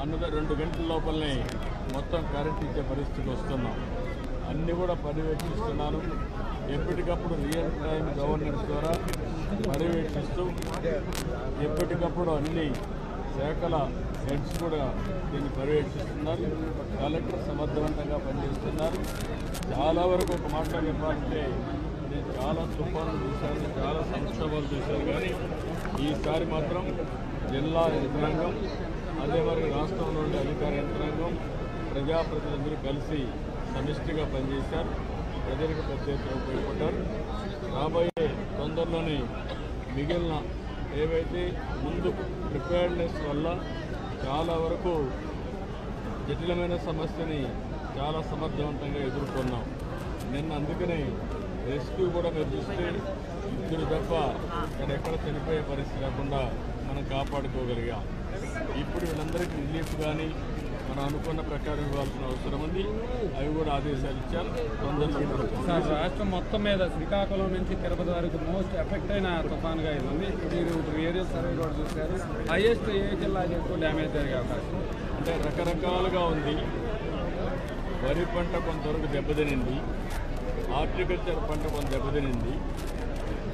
అన్నది 2 గంటల లోపలనే మొత్తం కరెంట్ ఇచ్చే పరిస్థితికి వస్తున్నాం. అన్నీ కూడా పర్యవేక్షిస్తున్నాను. ఎప్పటికప్పుడు రియల్ టైం గవర్నెన్స్ ద్వారా పర్యవేక్షిస్తూ ఎప్పటికప్పుడు అన్ని శాఖల హెడ్స్ కూడా దీన్ని పర్యవేక్షిస్తున్నారు. కలెక్టర్ సమర్థవంతంగా పనిచేస్తున్నారు. చాలా వరకు ఒక మాట చెప్పాలంటే నేను చాలా తుఫానులు చూశాను, చాలా సంక్షోభాలు చూశాను. కానీ ఈసారి మాత్రం జిల్లా యంత్రాంగం, అదే మరి రాష్ట్రంలో ఉండే అధికార యంత్రాంగం, ప్రజాప్రతినిధులు కలిసి సమిష్టిగా పనిచేశారు. ప్రజలకు పెద్ద ఎత్తున ఉపయోగపడ్డారు. రాబోయే తొందరలోనే మిగిలిన ఏవైతే ముందు ప్రిపేర్డ్నెస్ వల్ల చాలా వరకు జటిలమైన సమస్యని చాలా సమర్థవంతంగా ఎదుర్కొన్నాం. నిన్న అందుకనే రెస్క్యూ కూడా మీరు చూస్తే 2 తప్ప ఇక్కడ ఎక్కడ చనిపోయే పరిస్థితి లేకుండా మనం కాపాడుకోగలిగాం. ఇప్పుడు వీళ్ళందరికీ రిలీఫ్ కానీ మనం అనుకున్న ప్రకారం ఇవ్వాల్సిన అవసరం ఉంది. అవి కూడా ఆదేశాలు ఇచ్చారు. సార్, రాష్ట్రం మొత్తం మీద శ్రీకాకుళం నుంచి తిరుపతి వరకు మోస్ట్ ఎఫెక్ట్ అయిన తుఫాన్గా ఇది ఉంది. మీరు ఏరియల్ సర్వే కూడా చూశారు. హైయెస్ట్ ఏ జిల్లాకి ఎక్కువ డ్యామేజ్ జరిగే అవకాశం అంటే రకరకాలుగా ఉంది. వరి పంట కొంతవరకు దెబ్బతినింది, హార్టికల్చర్ పంట కొంత దెబ్బతినింది.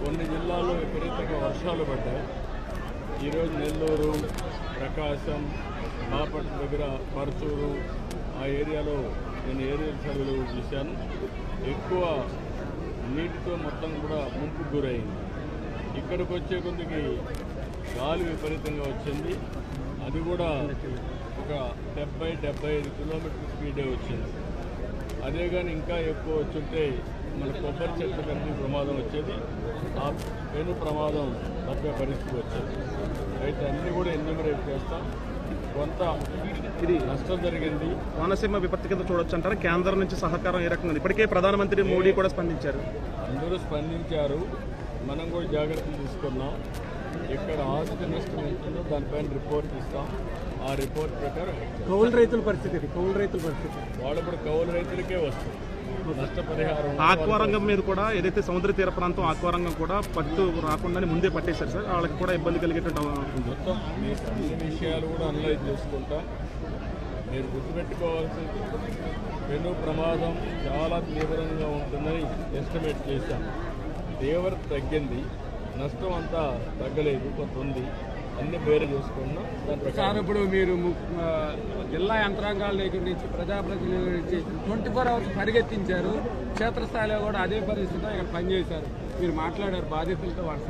కొన్ని జిల్లాల్లో విపరీతంగా వర్షాలు పడ్డాయి. ఈరోజు నెల్లూరు, ప్రకాశం, బాపట్ల దగ్గర పరచూరు ఆ ఏరియాలో నేను ఏరియల్ సర్వేలు చూశాను. ఎక్కువ నీటితో మొత్తం కూడా ముంపుకు గురైంది. ఇక్కడికి వచ్చే కొద్దికి గాలి విపరీతంగా వచ్చింది. అది కూడా ఒక 70-75 కిలోమీటర్ స్పీడే వచ్చింది. అదే కానీ ఇంకా ఎక్కువ వచ్చుంటే మన కొబ్బరి చెట్లకన్నీ ప్రమాదం వచ్చేది. ఆ పెను ప్రమాదం తప్పే పరిస్థితి వచ్చేది. అయితే అన్నీ కూడా ఎన్యూమరేట్ చేస్తాం. కొంత ఇది నష్టం జరిగింది. కోనసీమ విపత్తి కింద చూడొచ్చు అంటారా? కేంద్రం నుంచి సహకారం ఏ రకంగా? ఇప్పటికే ప్రధానమంత్రి మోడీ కూడా స్పందించారు. అందరూ స్పందించారు. మనం కూడా జాగ్రత్తలు తీసుకున్నాం. ఇక్కడ ఆస్తి నష్టం ఎంతుందో దానిపైన రిపోర్ట్ ఇస్తాం. ఆ రిపోర్ట్ ప్రకారం కౌలు రైతుల పరిస్థితి వాళ్ళు ఇప్పుడు కౌలు రైతులకే వస్తుంది నష్టపరిహారం. ఆక్వారంగం మీద కూడా ఏదైతే సముద్ర తీర ప్రాంతం ఆక్వారంగం కూడా పట్టు రాకుండానే ముందే పట్టేశారు సార్. వాళ్ళకి కూడా ఇబ్బంది కలిగేటట్టు మొత్తం మీకు అన్ని విషయాలు కూడా అనలైజ్ చేసుకుంటాం. మీరు గుర్తుపెట్టుకోవాల్సింది పెను ప్రమాదం చాలా తీవ్రంగా ఉంటుందని ఎస్టిమేట్ చేశాం. తీవ్రత తగ్గింది, నష్టం అంతా తగ్గలేదు, కొంత ఉంది. అన్ని వేరే చేసుకున్నాం. సార్, ఇప్పుడు మీరు జిల్లా యంత్రాంగాల దగ్గర నుంచి ప్రజాప్రతినిధుల నుంచి 24 hours పరిగెత్తించారు. క్షేత్రస్థాయిలో కూడా అదే పరిస్థితిలో ఇక్కడ పనిచేశారు. మీరు మాట్లాడారు బాధితులతో, వాళ్ళు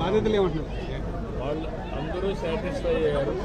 బాధితులు ఏమంటున్నారు? వాళ్ళు అందరూ సాటిస్ఫై అయ్యారు.